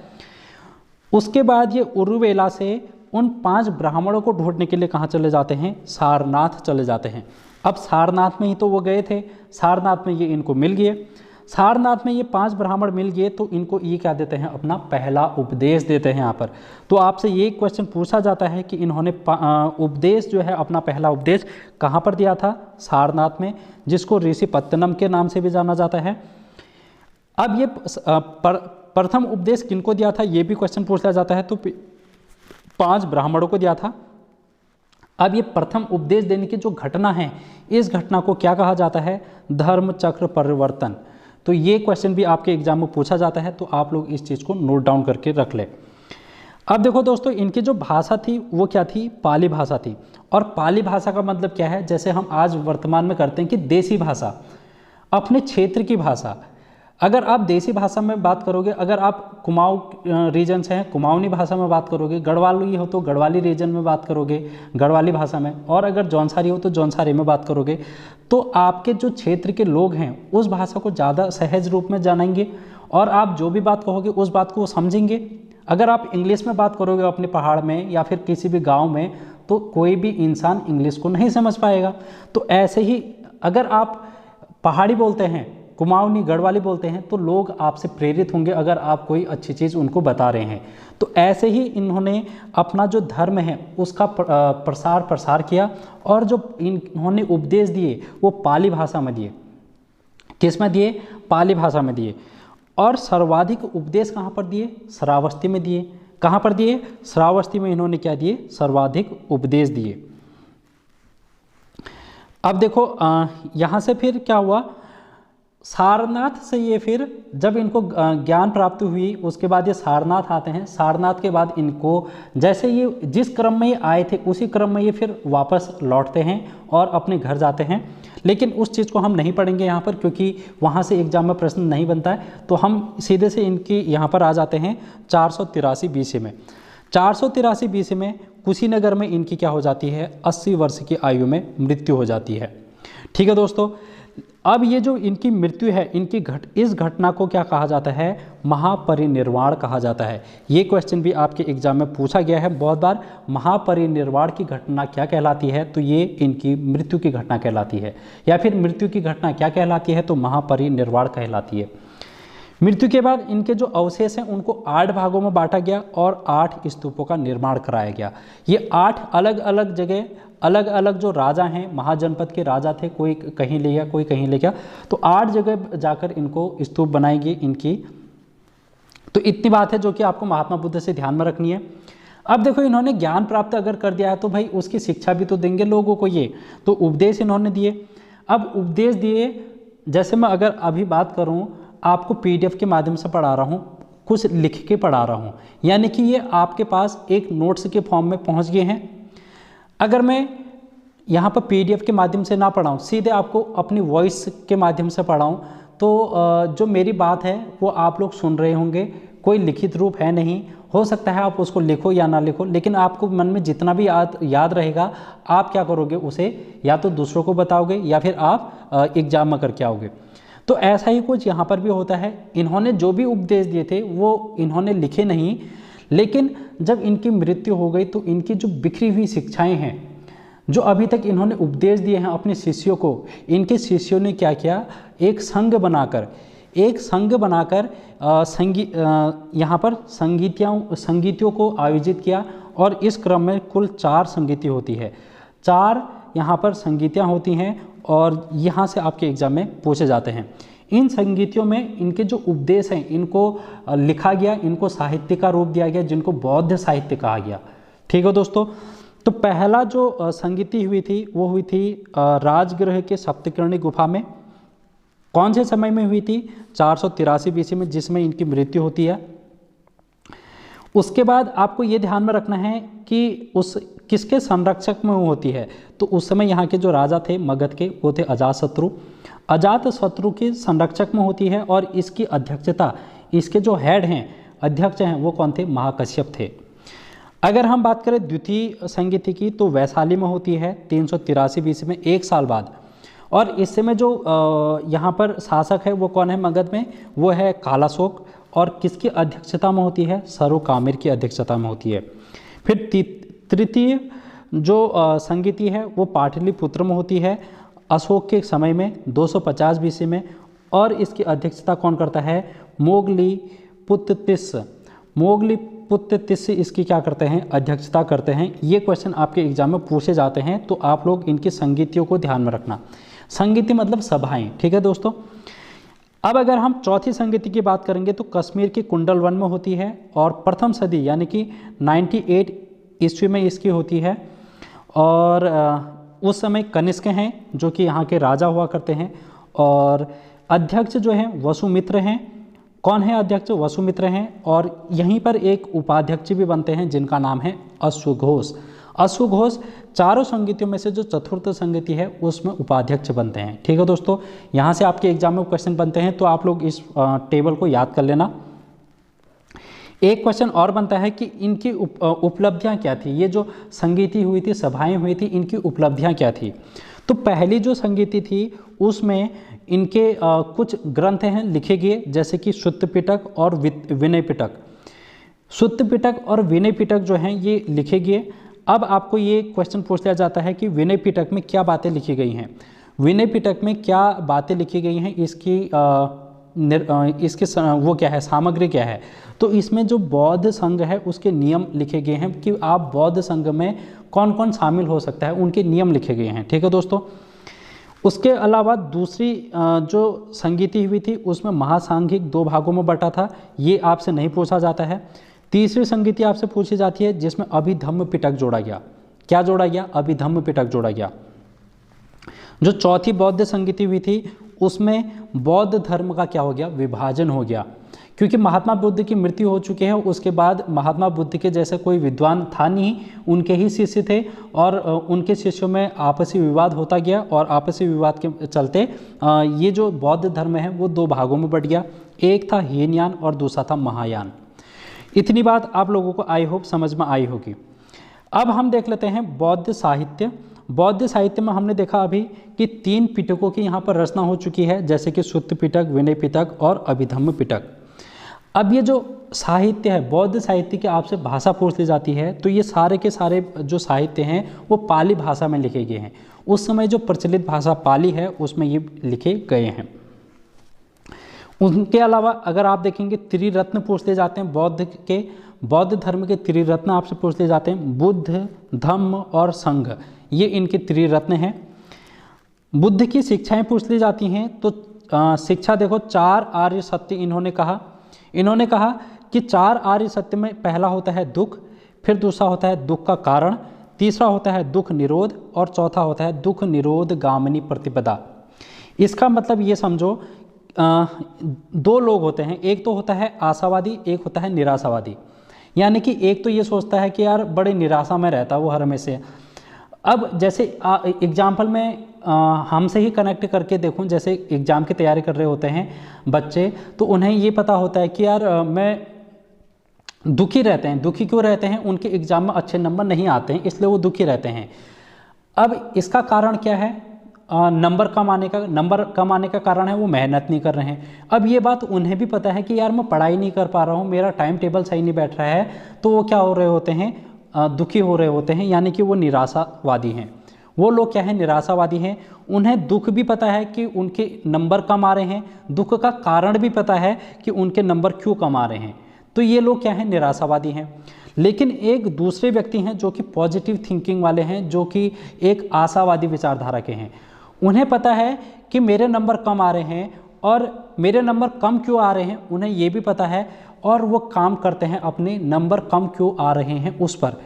उसके बाद ये उरुवेला से उन 5 ब्राह्मणों को ढूंढने के लिए कहाँ चले जाते हैं, सारनाथ चले जाते हैं। अब सारनाथ में ही तो वो गए थे, सारनाथ में ये इनको मिल गए। सारनाथ में ये 5 ब्राह्मण मिल गए तो इनको ये क्या देते हैं, अपना पहला उपदेश देते हैं यहाँ पर। तो आपसे ये क्वेश्चन पूछा जाता है कि इन्होंने उपदेश जो है अपना पहला उपदेश कहाँ पर दिया था, सारनाथ में, जिसको ऋषिपत्तनम के नाम से भी जाना जाता है। अब ये प्रथम उपदेश किनको दिया था ये भी क्वेश्चन पूछा जाता है। तो 5 ब्राह्मणों को दिया था। अब ये प्रथम उपदेश देने की जो घटना है, इस घटना को क्या कहा जाता है, धर्म चक्र परिवर्तन। तो ये क्वेश्चन भी आपके एग्जाम में पूछा जाता है, तो आप लोग इस चीज़ को नोट डाउन करके रख लें। अब देखो दोस्तों, इनकी जो भाषा थी वो क्या थी, पाली भाषा थी। और पाली भाषा का मतलब क्या है, जैसे हम आज वर्तमान में करते हैं कि देसी भाषा, अपने क्षेत्र की भाषा। अगर आप देसी भाषा में बात करोगे, अगर आप कुमाऊं रीजन से हैं, कुमाऊनी भाषा में बात करोगे, गढ़वाली हो तो गढ़वाली रीजन में बात करोगे गढ़वाली भाषा में, और अगर जौनसारी हो तो जौनसारी में बात करोगे, तो आपके जो क्षेत्र के लोग हैं उस भाषा को ज़्यादा सहज रूप में जानेंगे और आप जो भी बात कहोगे उस बात को समझेंगे। अगर आप इंग्लिश में बात करोगे अपने पहाड़ में या फिर किसी भी गाँव में, तो कोई भी इंसान इंग्लिश को नहीं समझ पाएगा। तो ऐसे ही अगर आप पहाड़ी बोलते हैं, कुमाऊनी गढ़वाली बोलते हैं, तो लोग आपसे प्रेरित होंगे अगर आप कोई अच्छी चीज़ उनको बता रहे हैं। तो ऐसे ही इन्होंने अपना जो धर्म है उसका प्रसार किया और जो इन्होंने उपदेश दिए वो पाली भाषा में दिए। किस में दिए, पाली भाषा में दिए। और सर्वाधिक उपदेश कहाँ पर दिए, श्रावस्ती में दिए। कहाँ पर दिए, श्रावस्ती में इन्होंने क्या दिए, सर्वाधिक उपदेश दिए। अब देखो यहाँ से फिर क्या हुआ, सारनाथ से ये फिर जब इनको ज्ञान प्राप्ति हुई उसके बाद ये सारनाथ आते हैं। सारनाथ के बाद इनको जैसे ये जिस क्रम में ये आए थे उसी क्रम में ये फिर वापस लौटते हैं और अपने घर जाते हैं। लेकिन उस चीज़ को हम नहीं पढ़ेंगे यहाँ पर, क्योंकि वहाँ से एग्जाम में प्रश्न नहीं बनता है। तो हम सीधे से इनकी यहाँ पर आ जाते हैं 483 BC में। 483 BC में कुशीनगर में इनकी क्या हो जाती है, 80 वर्ष की आयु में मृत्यु हो जाती है। ठीक है दोस्तों, अब ये जो इनकी मृत्यु है, इस घटना को क्या कहा जाता है, महापरिनिर्वाण कहा जाता है। ये क्वेश्चन भी आपके एग्जाम में पूछा गया है बहुत बार। महापरिनिर्वाण की घटना क्या कहलाती है, तो ये इनकी मृत्यु की घटना कहलाती है। या फिर मृत्यु की घटना क्या कहलाती है, तो महापरिनिर्वाण कहलाती है। मृत्यु के बाद इनके जो अवशेष हैं उनको 8 भागों में बांटा गया और 8 स्तूपों का निर्माण कराया गया। ये 8 अलग अलग जगह, अलग अलग जो राजा हैं, महाजनपद के राजा थे, कोई कहीं ले गया कोई कहीं ले गया, तो 8 जगह जाकर इनको स्तूप बनाएगी इनकी। तो इतनी बात है जो कि आपको महात्मा बुद्ध से ध्यान में रखनी है। अब देखो, इन्होंने ज्ञान प्राप्त अगर कर दिया है तो भाई उसकी शिक्षा भी तो देंगे लोगों को। ये तो उपदेश इन्होंने दिए। अब उपदेश दिए, जैसे मैं अगर अभी बात करूं, आपको PDF के माध्यम से पढ़ा रहा हूं, कुछ लिख के पढ़ा रहा हूं, यानी कि ये आपके पास एक नोट्स के फॉर्म में पहुंच गए हैं। अगर मैं यहाँ पर PDF के माध्यम से ना पढ़ाऊँ, सीधे आपको अपनी वॉइस के माध्यम से पढ़ाऊँ, तो जो मेरी बात है वो आप लोग सुन रहे होंगे, कोई लिखित रूप है नहीं। हो सकता है आप उसको लिखो या ना लिखो, लेकिन आपको मन में जितना भी याद रहेगा, आप क्या करोगे, उसे या तो दूसरों को बताओगे या फिर आप एग्जाम में करके आओगे। तो ऐसा ही कुछ यहाँ पर भी होता है। इन्होंने जो भी उपदेश दिए थे वो इन्होंने लिखे नहीं, लेकिन जब इनकी मृत्यु हो गई तो इनकी जो बिखरी हुई शिक्षाएं हैं, जो अभी तक इन्होंने उपदेश दिए हैं अपने शिष्यों को, इनके शिष्यों ने क्या किया, एक संघ बनाकर यहाँ पर संगीतियों को आयोजित किया। और इस क्रम में कुल 4 संगीति होती है, 4 यहाँ पर संगीतियाँ होती हैं और यहाँ से आपके एग्जाम में पूछे जाते हैं। इन संगीतियों में इनके जो उपदेश हैं इनको लिखा गया, इनको साहित्य का रूप दिया गया, जिनको बौद्ध साहित्य कहा गया। ठीक है दोस्तों, तो पहला जो संगीति हुई थी वो हुई थी राजगृह के सप्तकर्णी गुफा में। कौन से समय में हुई थी, 483 BC में, जिसमें इनकी मृत्यु होती है। उसके बाद आपको ये ध्यान में रखना है कि उस किसके संरक्षक में होती है, तो उस समय यहाँ के जो राजा थे मगध के, वो थे अजातशत्रु के संरक्षक में होती है। और इसकी अध्यक्षता, इसके जो हेड हैं, अध्यक्ष हैं, वो कौन थे, महाकश्यप थे। अगर हम बात करें द्वितीय संगीति की, तो वैशाली में होती है 383 BC में, 1 साल बाद। और इस समय जो यहाँ पर शासक है वो कौन है मगध में, वो है कालाशोक। और किसकी अध्यक्षता में होती है, सरोकामिर की अध्यक्षता में होती है। फिर तृतीय जो संगीति है वो पाटलिपुत्र में होती है, अशोक के समय में 250 BC में। और इसकी अध्यक्षता कौन करता है, मोगलीपुत्र इसकी क्या करते हैं, अध्यक्षता करते हैं। ये क्वेश्चन आपके एग्जाम में पूछे जाते हैं, तो आप लोग इनकी संगीतियों को ध्यान में रखना। संगीति मतलब सभाएं। ठीक है दोस्तों, अब अगर हम चौथी संगीति की बात करेंगे तो कश्मीर की कुंडल वन में होती है और प्रथम सदी यानी कि 98 ईस्वी में इसकी होती है। और उस समय कनिष्क हैं जो कि यहाँ के राजा हुआ करते हैं। और अध्यक्ष जो हैं वसुमित्र हैं। कौन है अध्यक्ष, वसुमित्र हैं। और यहीं पर एक उपाध्यक्ष भी बनते हैं जिनका नाम है अश्वघोष। अश्वघोष चारों संगीतियों में से जो चतुर्थ संगीति है उसमें उपाध्यक्ष बनते हैं। ठीक है दोस्तों, यहाँ से आपके एग्जाम में क्वेश्चन बनते हैं, तो आप लोग इस टेबल को याद कर लेना। एक क्वेश्चन और बनता है कि इनकी उपलब्धियां क्या थी, ये जो संगीति हुई थी, सभाएं हुई थी, इनकी उपलब्धियां क्या थी। तो पहली जो संगीति थी उसमें इनके कुछ ग्रंथ हैं लिखे गए, जैसे कि सुत्त पिटक और विनय पिटक। सुत्त पिटक और विनय पिटक जो हैं ये लिखे गए। अब आपको ये क्वेश्चन पूछ लिया जाता है कि विनय पिटक में क्या बातें लिखी गई हैं, विनय पिटक में क्या बातें लिखी गई हैं, इसकी वो क्या है, सामग्री क्या है। तो इसमें जो बौद्ध संघ है उसके नियम लिखे गए हैं कि आप बौद्ध संघ में कौन कौन शामिल हो सकता है, उनके नियम लिखे गए हैं। ठीक है दोस्तों, उसके अलावा दूसरी जो संगीति हुई थी उसमें महासांघिक 2 भागों में बटा था, ये आपसे नहीं पूछा जाता है। तीसरी संगीति आपसे पूछी जाती है जिसमें अभिधम्म पिटक जोड़ा गया। क्या जोड़ा गया, अभिधम्म पिटक जोड़ा गया। जो चौथी बौद्ध संगीति हुई थी उसमें बौद्ध धर्म का क्या हो गया, विभाजन हो गया। क्योंकि महात्मा बुद्ध की मृत्यु हो चुकी है, उसके बाद महात्मा बुद्ध के जैसे कोई विद्वान था नहीं, उनके ही शिष्य थे और उनके शिष्यों में आपसी विवाद होता गया और आपसी विवाद के चलते ये जो बौद्ध धर्म है वो 2 भागों में बट गया। एक था हीनयान और दूसरा था महायान। इतनी बात आप लोगों को आई होप समझ में आई होगी। अब हम देख लेते हैं बौद्ध साहित्य। बौद्ध साहित्य में हमने देखा अभी कि 3 पिटकों की यहाँ पर रचना हो चुकी है, जैसे कि सुत्त पिटक, विनय पिटक और अभिधम्म पिटक। अब ये जो साहित्य है, बौद्ध साहित्य की आपसे भाषा पूछ ली जाती है, तो ये सारे के सारे जो साहित्य हैं वो पाली भाषा में लिखे गए हैं। उस समय जो प्रचलित भाषा पाली है उसमें ये लिखे गए हैं। उनके अलावा अगर आप देखेंगे त्रिरत्न पूछ ले जाते हैं बौद्ध धर्म के त्रिरत्न आपसे पूछ ले जाते हैं, बुद्ध, धम्म और संघ, ये इनके त्रिरत्न हैं। बुद्ध की शिक्षाएं पूछ ली जाती हैं, तो शिक्षा देखो 4 आर्य सत्य इन्होंने कहा कि 4 आर्य सत्य में पहला होता है दुख, फिर दूसरा होता है दुख का कारण, तीसरा होता है दुख निरोध और चौथा होता है दुख निरोध गामिनी प्रतिपदा। इसका मतलब ये समझो 2 लोग होते हैं, एक तो होता है आशावादी, एक होता है निराशावादी। यानी कि एक तो ये सोचता है कि यार बड़े निराशा में रहता है वो हर हमेशा, अब जैसे एग्जाम्पल में हमसे ही कनेक्ट करके देखूं, जैसे एग्ज़ाम की तैयारी कर रहे होते हैं बच्चे, तो उन्हें ये पता होता है कि यार मैं दुखी रहते हैं। दुखी क्यों रहते हैं? उनके एग्ज़ाम में अच्छे नंबर नहीं आते हैं, इसलिए वो दुखी रहते हैं। अब इसका कारण क्या है? नंबर कम आने का कारण है वो मेहनत नहीं कर रहे हैं। अब ये बात उन्हें भी पता है कि यार मैं पढ़ाई नहीं कर पा रहा हूँ, मेरा टाइम टेबल सही नहीं बैठ रहा है, तो वो क्या हो रहे होते हैं? दुखी हो रहे होते हैं, यानी कि वो निराशावादी हैं। वो लोग क्या है? निराशावादी हैं। उन्हें दुख भी पता है कि उनके नंबर कम आ रहे हैं, दुख का कारण भी पता है कि उनके नंबर क्यों कम आ रहे हैं। तो ये लोग क्या है? निराशावादी हैं। लेकिन एक दूसरे व्यक्ति हैं जो कि पॉजिटिव थिंकिंग वाले हैं, जो कि एक आशावादी विचारधारा के हैं। उन्हें पता है कि मेरे नंबर कम आ रहे हैं, और मेरे नंबर कम क्यों आ रहे हैं उन्हें ये भी पता है, और वो काम करते हैं अपने नंबर कम क्यों आ रहे हैं उस पर।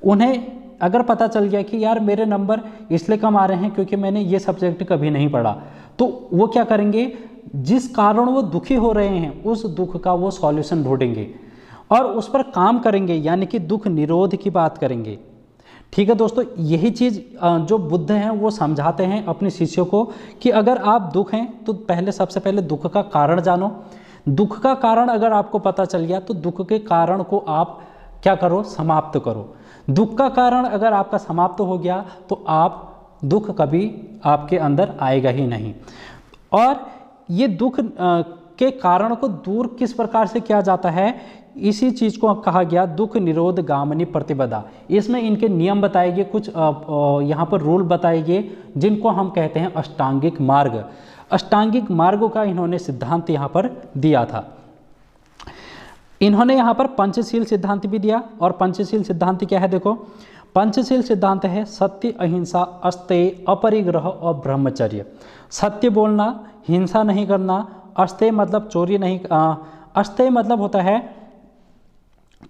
उन्हें अगर पता चल गया कि यार मेरे नंबर इसलिए कम आ रहे हैं क्योंकि मैंने ये सब्जेक्ट कभी नहीं पढ़ा, तो वो क्या करेंगे? जिस कारण वो दुखी हो रहे हैं उस दुख का वो सॉल्यूशन ढूंढेंगे और उस पर काम करेंगे, यानी कि दुख निरोध की बात करेंगे। ठीक है दोस्तों, यही चीज़ जो बुद्ध हैं वो समझाते हैं अपने शिष्यों को कि अगर आप दुख हैं तो सबसे पहले दुख का कारण जानो। दुख का कारण अगर आपको पता चल गया तो दुख के कारण को आप क्या करो? समाप्त करो। दुख का कारण अगर आपका समाप्त हो गया तो आप दुख कभी आपके अंदर आएगा ही नहीं। और ये दुख के कारण को दूर किस प्रकार से किया जाता है, इसी चीज़ को कहा गया दुख निरोध गामिनी प्रतिपदा। इसमें इनके नियम बताए गए, कुछ यहाँ पर रूल बताए गए, जिनको हम कहते हैं अष्टांगिक मार्ग। अष्टांगिक मार्ग का इन्होंने सिद्धांत यहाँ पर दिया था। इन्होंने यहाँ पर पंचशील सिद्धांत भी दिया, और पंचशील सिद्धांत क्या है? देखो, पंचशील सिद्धांत है सत्य, अहिंसा, अस्तेय, अपरिग्रह और ब्रह्मचर्य। सत्य बोलना, हिंसा नहीं करना, अस्तेय मतलब चोरी नहीं, अस्तेय मतलब होता है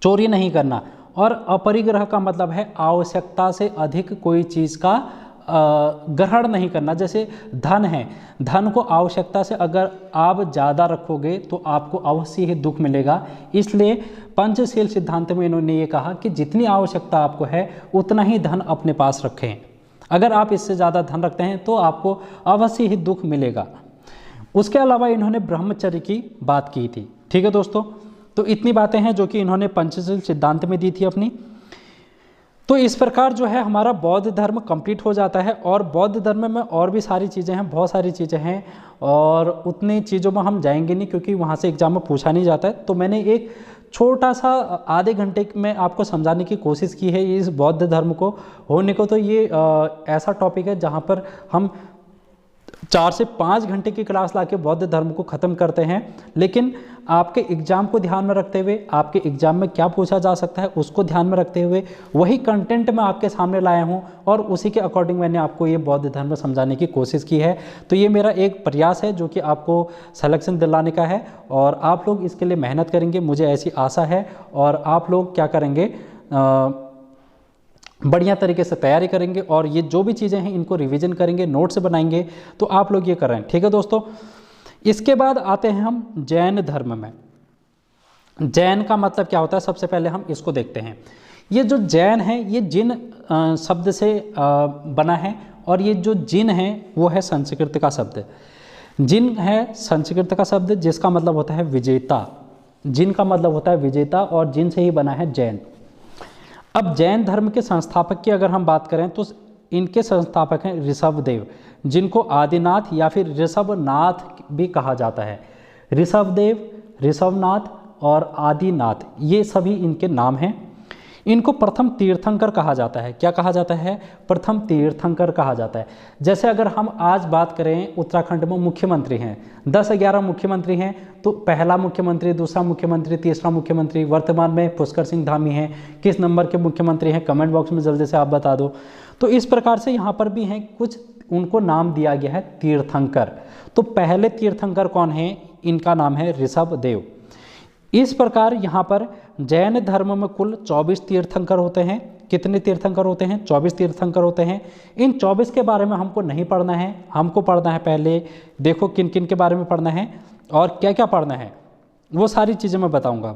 चोरी नहीं करना, और अपरिग्रह का मतलब है आवश्यकता से अधिक कोई चीज़ का ग्रहण नहीं करना। जैसे धन है, धन को आवश्यकता से अगर आप ज़्यादा रखोगे तो आपको अवश्य ही दुख मिलेगा। इसलिए पंचशील सिद्धांत में इन्होंने ये कहा कि जितनी आवश्यकता आपको है उतना ही धन अपने पास रखें। अगर आप इससे ज़्यादा धन रखते हैं तो आपको अवश्य ही दुख मिलेगा। उसके अलावा इन्होंने ब्रह्मचर्य की बात की थी। ठीक है दोस्तों, तो इतनी बातें हैं जो कि इन्होंने पंचशील सिद्धांत में दी थी अपनी। तो इस प्रकार जो है हमारा बौद्ध धर्म कंप्लीट हो जाता है। और बौद्ध धर्म में और भी सारी चीज़ें हैं, बहुत सारी चीज़ें हैं, और उतनी चीज़ों में हम जाएंगे नहीं क्योंकि वहाँ से एग्जाम में पूछा नहीं जाता है। तो मैंने एक छोटा सा आधे घंटे में आपको समझाने की कोशिश की है इस बौद्ध धर्म को होने को। तो ये ऐसा टॉपिक है जहाँ पर हम 4 से 5 घंटे की क्लास लाके बौद्ध धर्म को ख़त्म करते हैं। लेकिन आपके एग्ज़ाम को ध्यान में रखते हुए, आपके एग्ज़ाम में क्या पूछा जा सकता है उसको ध्यान में रखते हुए वही कंटेंट मैं आपके सामने लाया हूं, और उसी के अकॉर्डिंग मैंने आपको ये बौद्ध धर्म समझाने की कोशिश की है। तो ये मेरा एक प्रयास है जो कि आपको सिलेक्शन दिलाने का है, और आप लोग इसके लिए मेहनत करेंगे, मुझे ऐसी आशा है। और आप लोग क्या करेंगे? बढ़िया तरीके से तैयारी करेंगे, और ये जो भी चीज़ें हैं इनको रिवीजन करेंगे, नोट्स बनाएंगे। तो आप लोग ये कर रहे हैं। ठीक है दोस्तों, इसके बाद आते हैं हम जैन धर्म में। जैन का मतलब क्या होता है? सबसे पहले हम इसको देखते हैं। ये जो जैन है ये जिन शब्द से बना है, और ये जो जिन है वो है संस्कृत का शब्द। जिन है संस्कृत का शब्द जिसका मतलब होता है विजेता। जिन का मतलब होता है विजेता, और जिन से ही बना है जैन। अब जैन धर्म के संस्थापक की अगर हम बात करें तो इनके संस्थापक हैं ऋषभदेव, जिनको आदिनाथ या फिर ऋषभनाथ भी कहा जाता है। ऋषभदेव, ऋषभनाथ और आदिनाथ, ये सभी इनके नाम हैं। इनको प्रथम तीर्थंकर कहा जाता है। क्या कहा जाता है? प्रथम तीर्थंकर कहा जाता है। जैसे अगर हम आज बात करें, उत्तराखंड में मुख्यमंत्री हैं, 10-11 मुख्यमंत्री हैं, तो पहला मुख्यमंत्री, दूसरा मुख्यमंत्री, तीसरा मुख्यमंत्री, वर्तमान में पुष्कर सिंह धामी हैं। किस नंबर के मुख्यमंत्री हैं कमेंट बॉक्स में जल्दी से आप बता दो। तो इस प्रकार से यहाँ पर भी हैं कुछ, उनको नाम दिया गया है तीर्थंकर। तो पहले तीर्थंकर कौन है? इनका नाम है ऋषभदेव। इस प्रकार यहाँ पर जैन धर्म में कुल 24 तीर्थंकर होते हैं। कितने तीर्थंकर होते हैं? 24 तीर्थंकर होते हैं। इन 24 के बारे में हमको नहीं पढ़ना है, हमको पढ़ना है पहले, देखो किन किन के बारे में पढ़ना है और क्या क्या पढ़ना है, वो सारी चीज़ें मैं बताऊंगा।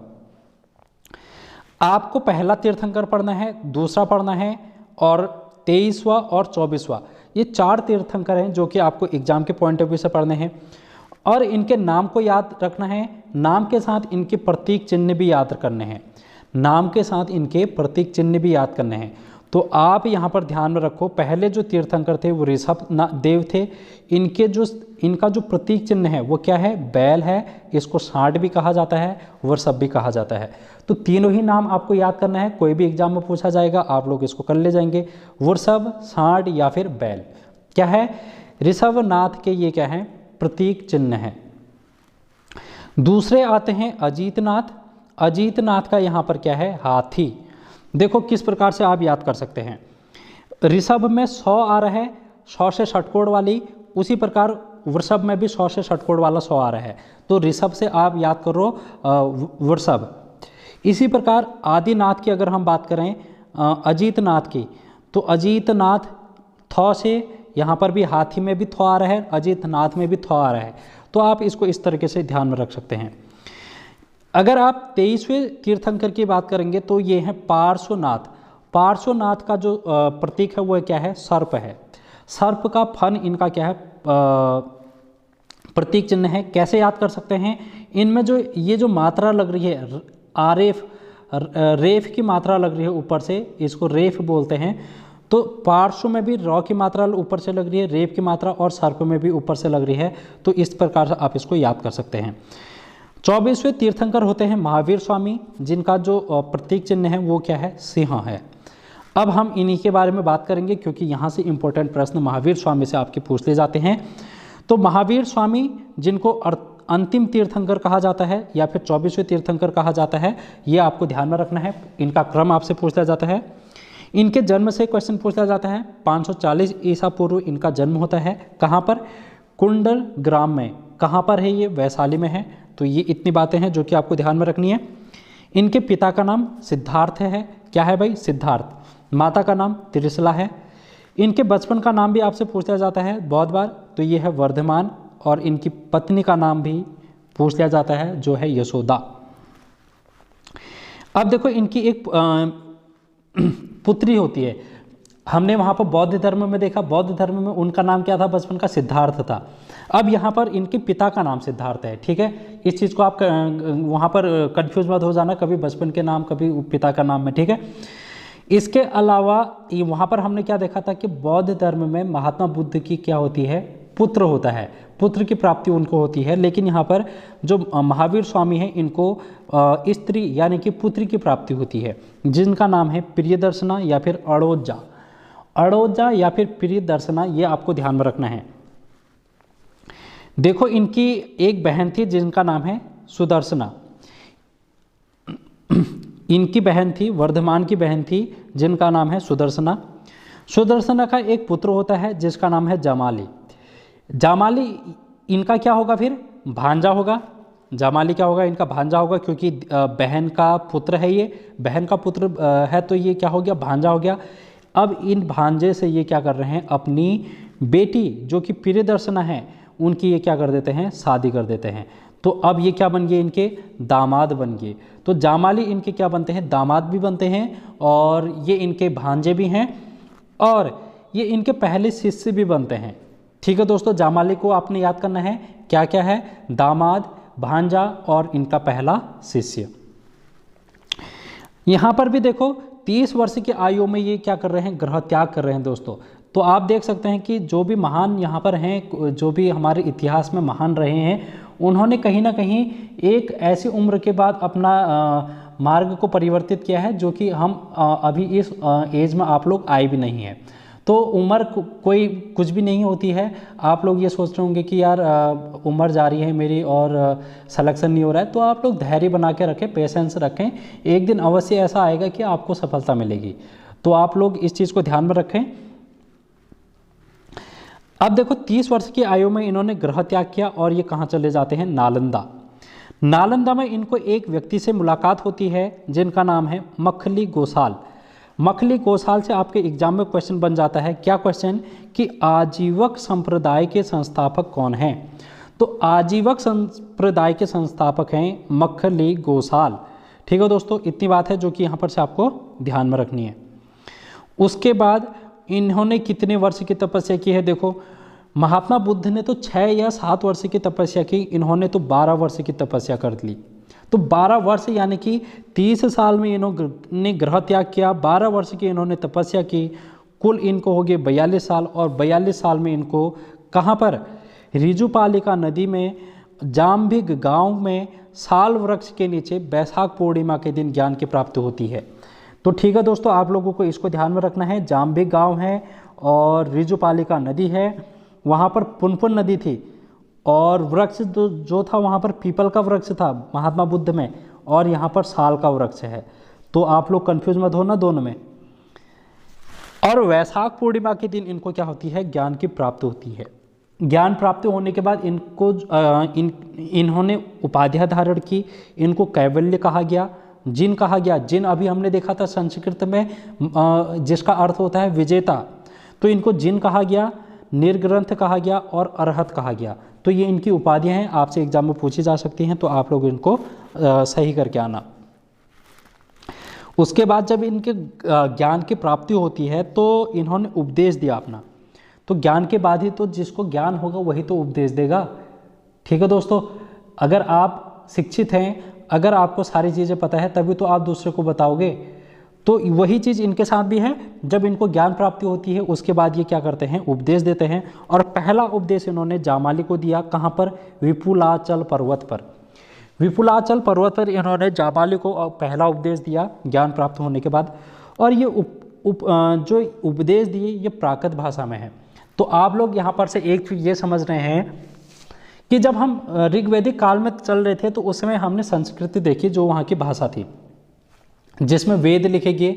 आपको पहला तीर्थंकर पढ़ना है, दूसरा पढ़ना है, और 23वां और 24वां, ये 4 तीर्थंकर हैं जो कि आपको एग्जाम के पॉइंट ऑफ व्यू से पढ़ने हैं। और इनके नाम को याद रखना है, नाम के साथ इनके प्रतीक चिन्ह भी याद करने हैं, नाम के साथ इनके प्रतीक चिन्ह भी याद करने हैं। तो आप यहाँ पर ध्यान में रखो, पहले जो तीर्थंकर थे वो ऋषभ देव थे, इनका जो प्रतीक चिन्ह है वो क्या है, बैल है, इसको सांड भी कहा जाता है, वृषभ भी कहा जाता है। तो तीनों ही नाम आपको याद करना है, कोई भी एग्जाम में पूछा जाएगा आप लोग इसको कर ले जाएंगे, वृषभ, सांड या फिर बैल। क्या है, ऋषभनाथ के ये क्या है, प्रतीक चिन्ह है। दूसरे आते हैं अजीतनाथ। अजीतनाथ का यहाँ पर क्या है, हाथी। देखो किस प्रकार से आप याद कर सकते हैं, ऋषभ में 100 आ रहा है, 100 से षटकोण वाली, उसी प्रकार वृषभ में भी 100 से षटकोण वाला 100 आ रहा है, तो ऋषभ से आप याद करो वृषभ। इसी प्रकार आदिनाथ की अगर हम बात करें अजीतनाथ की, तो अजीतनाथ थ से, यहाँ पर भी हाथी में भी थ आ रहा है, अजीतनाथ में भी थ आ रहा है, तो आप इसको इस तरीके से ध्यान में रख सकते हैं। अगर आप 23वें तीर्थंकर की बात करेंगे तो ये है पार्श्वनाथ। पार्श्वनाथ का जो प्रतीक है वो क्या है, सर्प है। सर्प का फन इनका क्या है, प्रतीक चिन्ह है। कैसे याद कर सकते हैं, इनमें जो ये जो मात्रा लग रही है, आरेफ रेफ की मात्रा लग रही है ऊपर से, इसको रेफ बोलते हैं। तो पार्श्व में भी रॉ की मात्रा ऊपर से लग रही है, रेफ की मात्रा, और सर्प में भी ऊपर से लग रही है, तो इस प्रकार से आप इसको याद कर सकते हैं। 24वें तीर्थंकर होते हैं महावीर स्वामी, जिनका जो प्रतीक चिन्ह है वो क्या है, सिंह है। अब हम इन्हीं के बारे में बात करेंगे क्योंकि यहाँ से इंपॉर्टेंट प्रश्न महावीर स्वामी से आपके पूछ ले जाते हैं। तो महावीर स्वामी जिनको अंतिम तीर्थंकर कहा जाता है या फिर 24वें तीर्थंकर कहा जाता है, ये आपको ध्यान में रखना है, इनका क्रम आपसे पूछ लिया जाता है। इनके जन्म से क्वेश्चन पूछ लिया जाता है, 540 ईसा पूर्व इनका जन्म होता है। कहाँ पर, कुंडल ग्राम में। कहाँ पर है ये, वैशाली में है। तो ये इतनी बातें हैं जो कि आपको ध्यान में रखनी है। इनके पिता का नाम सिद्धार्थ है, क्या है भाई, सिद्धार्थ। माता का नाम त्रिशला है। इनके बचपन का नाम भी आपसे पूछा जाता है बहुत बार, तो ये है वर्धमान। और इनकी पत्नी का नाम भी पूछ लिया जाता है जो है यशोदा। अब देखो इनकी एक पुत्री होती है, हमने वहाँ पर बौद्ध धर्म में देखा, बौद्ध धर्म में उनका नाम क्या था बचपन का, सिद्धार्थ था। अब यहाँ पर इनके पिता का नाम सिद्धार्थ है, ठीक है। इस चीज़ को आप वहाँ पर कंफ्यूज मत हो जाना, कभी बचपन के नाम कभी पिता का नाम में, ठीक है। इसके अलावा वहाँ पर हमने क्या देखा था कि बौद्ध धर्म में महात्मा बुद्ध की क्या होती है, पुत्र होता है, पुत्र की प्राप्ति उनको होती है। लेकिन यहाँ पर जो महावीर स्वामी हैं इनको स्त्री यानी कि पुत्री की प्राप्ति होती है, जिनका नाम है प्रियदर्शना या फिर अड़ोजा। अड़ोजा या फिर प्रियदर्शना, ये आपको ध्यान में रखना है। देखो इनकी एक बहन थी जिनका नाम है सुदर्शना। इनकी बहन थी, वर्धमान की बहन थी, जिनका नाम है सुदर्शना। सुदर्शना का एक पुत्र होता है जिसका नाम है जामाली। जामाली इनका क्या होगा, फिर भांजा होगा। जामाली क्या होगा, इनका भांजा होगा, क्योंकि बहन का पुत्र है, ये बहन का पुत्र है, तो ये क्या हो गया, भांजा हो गया। अब इन भांजे से ये क्या कर रहे हैं, अपनी बेटी जो कि प्रियदर्शना है उनकी ये क्या कर देते हैं, शादी कर देते हैं। तो अब ये क्या बन गए, इनके दामाद बन गए। तो जामाली इनके क्या बनते हैं, दामाद भी बनते हैं, और ये इनके भांजे भी हैं, और ये इनके पहले शिष्य भी बनते हैं। ठीक है दोस्तों, जामाली को आपने याद करना है, क्या क्या है, दामाद, भांजा और इनका पहला शिष्य। यहाँ पर भी देखो 30 वर्ष की आयु में ये क्या कर रहे हैं, ग्रह त्याग कर रहे हैं दोस्तों। तो आप देख सकते हैं कि जो भी महान यहाँ पर हैं, जो भी हमारे इतिहास में महान रहे हैं, उन्होंने कहीं ना कहीं एक ऐसी उम्र के बाद अपना मार्ग को परिवर्तित किया है जो कि हम अभी इस एज में आप लोग आए भी नहीं हैं। तो उम्र कोई कुछ भी नहीं होती है। आप लोग ये सोच रहे होंगे कि यार उम्र जा रही है मेरी और सिलेक्शन नहीं हो रहा है, तो आप लोग धैर्य बना के रखें, पेशेंस रखें, एक दिन अवश्य ऐसा आएगा कि आपको सफलता मिलेगी। तो आप लोग इस चीज़ को ध्यान में रखें। अब देखो 30 वर्ष की आयु में इन्होंने ग्रह त्याग किया और ये कहाँ चले जाते हैं, नालंदा। नालंदा में इनको एक व्यक्ति से मुलाकात होती है जिनका नाम है मखली गोसाल। मखली गोसाल से आपके एग्जाम में क्वेश्चन बन जाता है, क्या क्वेश्चन, कि आजीवक संप्रदाय के संस्थापक कौन हैं। तो आजीवक संप्रदाय के संस्थापक हैं मखली गोसाल। ठीक है दोस्तों, इतनी बात है जो कि यहाँ पर से आपको ध्यान में रखनी है। उसके बाद इन्होंने कितने वर्ष की तपस्या की है? देखो, महात्मा बुद्ध ने तो 6 या 7 वर्ष की तपस्या की, इन्होंने तो 12 वर्ष की तपस्या कर ली। तो 12 वर्ष यानी कि 30 साल में इन्होंने ग्रह त्याग किया, 12 वर्ष की इन्होंने तपस्या की, कुल इनको हो गए 42 साल। और 42 साल में इनको कहाँ पर? रिजुपालिका नदी में जाम्भिग गांव में साल वृक्ष के नीचे बैसाख पूर्णिमा के दिन ज्ञान की प्राप्ति होती है। तो ठीक है दोस्तों, आप लोगों को इसको ध्यान में रखना है। जाम्भिग गांव है और रिजुपालिका नदी है, वहाँ पर पुनपुन नदी थी और वृक्ष जो था वहाँ पर पीपल का वृक्ष था महात्मा बुद्ध में, और यहाँ पर साल का वृक्ष है। तो आप लोग कंफ्यूज मत होना दोनों में। और वैशाख पूर्णिमा के दिन इनको क्या होती है? ज्ञान की प्राप्ति होती है। ज्ञान प्राप्ति होने के बाद इनको इन्होंने उपाधियाँ धारण की, इनको कैवल्य कहा गया, जिन कहा गया। जिन अभी हमने देखा था संस्कृत में जिसका अर्थ होता है विजेता, तो इनको जिन कहा गया, निर्ग्रंथ कहा गया और अरहत कहा गया। तो ये इनकी उपाधियाँ हैं, आपसे एग्जाम में पूछी जा सकती हैं, तो आप लोग इनको सही करके आना। उसके बाद जब इनके ज्ञान की प्राप्ति होती है तो इन्होंने उपदेश दिया अपना। तो ज्ञान के बाद ही तो जिसको ज्ञान होगा वही तो उपदेश देगा। ठीक है दोस्तों, अगर आप शिक्षित हैं, अगर आपको सारी चीज़ें पता है, तभी तो आप दूसरे को बताओगे। तो वही चीज़ इनके साथ भी है। जब इनको ज्ञान प्राप्ति होती है उसके बाद ये क्या करते हैं? उपदेश देते हैं। और पहला उपदेश इन्होंने जामाली को दिया। कहाँ पर? विपुलाचल पर्वत पर। विपुलाचल पर्वत पर इन्होंने जामाली को पहला उपदेश दिया ज्ञान प्राप्त होने के बाद। और ये जो उपदेश दिए ये प्राकृत भाषा में है। तो आप लोग यहाँ पर से एक चीज़ ये समझ रहे हैं कि जब हम ऋग्वैदिक काल में चल रहे थे तो उस समय हमने संस्कृति देखी, जो वहाँ की भाषा थी जिसमें वेद लिखे गए।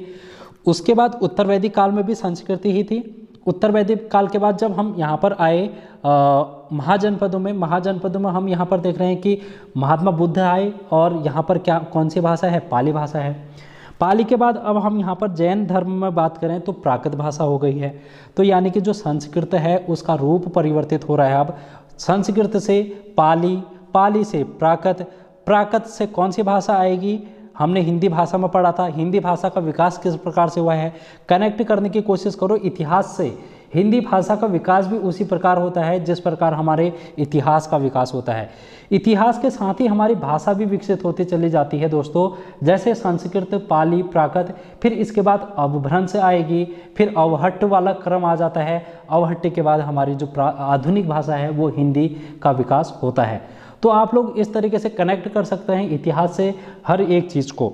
उसके बाद उत्तर वैदिक काल में भी संस्कृति ही थी। उत्तर वैदिक काल के बाद जब हम यहाँ पर आए महाजनपदों में हम यहाँ पर देख रहे हैं कि महात्मा बुद्ध आए और यहाँ पर क्या कौन सी भाषा है? पाली भाषा है। पाली के बाद अब हम यहाँ पर जैन धर्म में बात करें तो प्राकृत भाषा हो गई है। तो यानी कि जो संस्कृत है उसका रूप परिवर्तित हो रहा है। अब संस्कृत से पाली, पाली से प्राकृत, प्राकृत से कौन सी भाषा आएगी? हमने हिंदी भाषा में पढ़ा था। हिंदी भाषा का विकास किस प्रकार से हुआ है? कनेक्ट करने की कोशिश करो इतिहास से। हिंदी भाषा का विकास भी उसी प्रकार होता है जिस प्रकार हमारे इतिहास का विकास होता है। इतिहास के साथ ही हमारी भाषा भी विकसित होती चली जाती है दोस्तों। जैसे संस्कृत, पाली, प्राकृत, फिर इसके बाद अपभ्रंश आएगी, फिर अवहट्ट वाला क्रम आ जाता है। अवहट्ट के बाद हमारी जो आधुनिक भाषा है वो हिंदी का विकास होता है। तो आप लोग इस तरीके से कनेक्ट कर सकते हैं इतिहास से हर एक चीज़ को।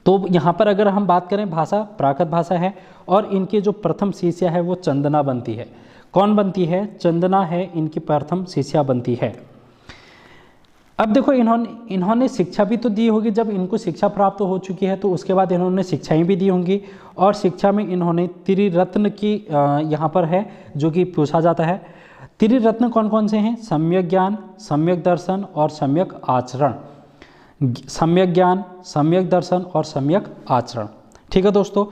तो यहाँ पर अगर हम बात करें, भाषा प्राकृत भाषा है और इनकी जो प्रथम शिष्या है वो चंदना बनती है। कौन बनती है? चंदना है इनकी प्रथम शिष्या बनती है। अब देखो, इन्होंने शिक्षा भी तो दी होगी। जब इनको शिक्षा प्राप्त हो चुकी है तो उसके बाद इन्होंने शिक्षाएं भी दी होंगी। और शिक्षा में इन्होंने त्रिरत्न की यहाँ पर है जो कि पूछा जाता है। त्रिरत्न कौन कौन से हैं? सम्यक ज्ञान, सम्यक दर्शन और सम्यक आचरण। सम्यक ज्ञान, सम्यक दर्शन और सम्यक आचरण। ठीक है दोस्तों।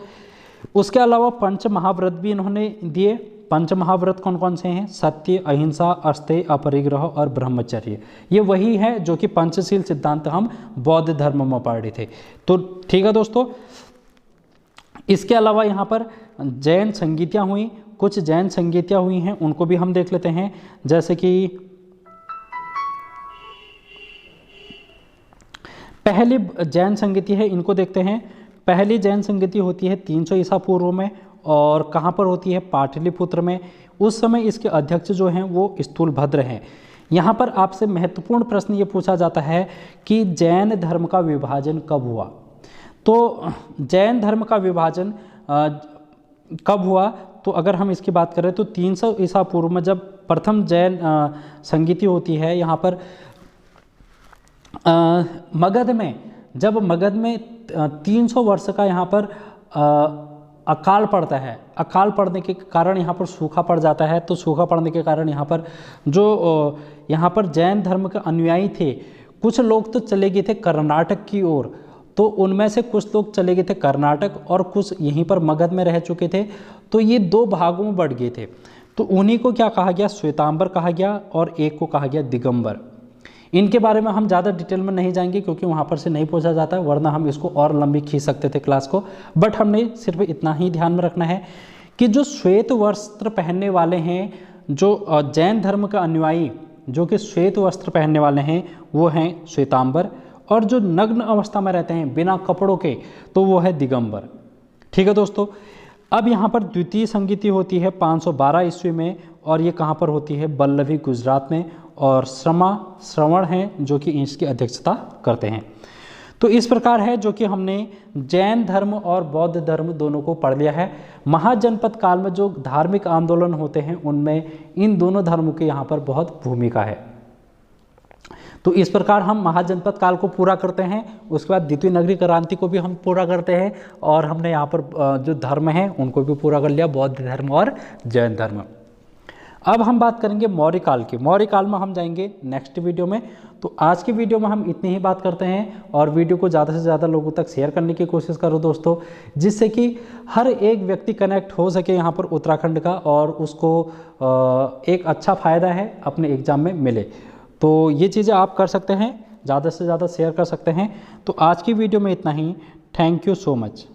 उसके अलावा पंच महाव्रत भी इन्होंने दिए। पंच महाव्रत कौन कौन से हैं? सत्य, अहिंसा, अस्तेय, अपरिग्रह और ब्रह्मचर्य। ये वही है जो कि पंचशील सिद्धांत हम बौद्ध धर्म में पढ़ रहे थे। तो ठीक है दोस्तों। इसके अलावा यहाँ पर जैन संगीतियाँ हुई। कुछ जैन संगीतियाँ हुई हैं, उनको भी हम देख लेते हैं। जैसे कि पहली जैन संगीति है, इनको देखते हैं। पहली जैन संगीति होती है 300 ईसा पूर्व में। और कहाँ पर होती है? पाटलिपुत्र में। उस समय इसके अध्यक्ष जो हैं वो स्थूलभद्र हैं। यहाँ पर आपसे महत्वपूर्ण प्रश्न ये पूछा जाता है कि जैन धर्म का विभाजन कब हुआ? तो जैन धर्म का विभाजन कब हुआ? तो अगर हम इसकी बात करें तो 300 ईसा पूर्व में जब प्रथम जैन संगीति होती है यहाँ पर मगध में। जब मगध में 300 वर्ष का यहाँ पर अकाल पड़ता है। अकाल पड़ने के कारण यहाँ पर सूखा पड़ जाता है। तो सूखा पड़ने के कारण यहाँ पर जो यहाँ पर जैन धर्म के अनुयायी थे, कुछ लोग तो चले गए थे कर्नाटक की ओर। तो उनमें से कुछ लोग चले गए थे कर्नाटक और कुछ यहीं पर मगध में रह चुके थे। तो ये 2 भागों में बढ़ गए थे। तो उन्हीं को क्या कहा गया? श्वेतांबर कहा गया और एक को कहा गया दिगंबर। इनके बारे में हम ज़्यादा डिटेल में नहीं जाएंगे क्योंकि वहाँ पर से नहीं पूछा जाता है, वरना हम इसको और लंबी खींच सकते थे क्लास को। बट हमने सिर्फ इतना ही ध्यान में रखना है कि जो श्वेत वस्त्र पहनने वाले हैं, जो जैन धर्म का अनुयायी जो कि श्वेत वस्त्र पहनने वाले हैं वो हैं श्वेतांबर, और जो नग्न अवस्था में रहते हैं बिना कपड़ों के तो वो है दिगंबर। ठीक है दोस्तों, अब यहाँ पर द्वितीय संगीति होती है 512 ईस्वी में, और ये कहाँ पर होती है? बल्लभी गुजरात में, और श्रवण हैं जो कि इसकी अध्यक्षता करते हैं। तो इस प्रकार है जो कि हमने जैन धर्म और बौद्ध धर्म दोनों को पढ़ लिया है। महाजनपद काल में जो धार्मिक आंदोलन होते हैं उनमें इन दोनों धर्मों की यहाँ पर बहुत भूमिका है। तो इस प्रकार हम महाजनपद काल को पूरा करते हैं, उसके बाद द्वितीय नगरीय क्रांति को भी हम पूरा करते हैं, और हमने यहाँ पर जो धर्म हैं उनको भी पूरा कर लिया, बौद्ध धर्म और जैन धर्म। अब हम बात करेंगे मौर्य काल की। मौर्य काल में हम जाएंगे नेक्स्ट वीडियो में। तो आज की वीडियो में हम इतनी ही बात करते हैं, और वीडियो को ज़्यादा से ज़्यादा लोगों तक शेयर करने की कोशिश करो दोस्तों, जिससे कि हर एक व्यक्ति कनेक्ट हो सके यहाँ पर उत्तराखंड का, और उसको एक अच्छा फ़ायदा है अपने एग्ज़ाम में मिले। तो ये चीज़ें आप कर सकते हैं, ज़्यादा से ज़्यादा शेयर कर सकते हैं। तो आज की वीडियो में इतना ही। Thank you so much.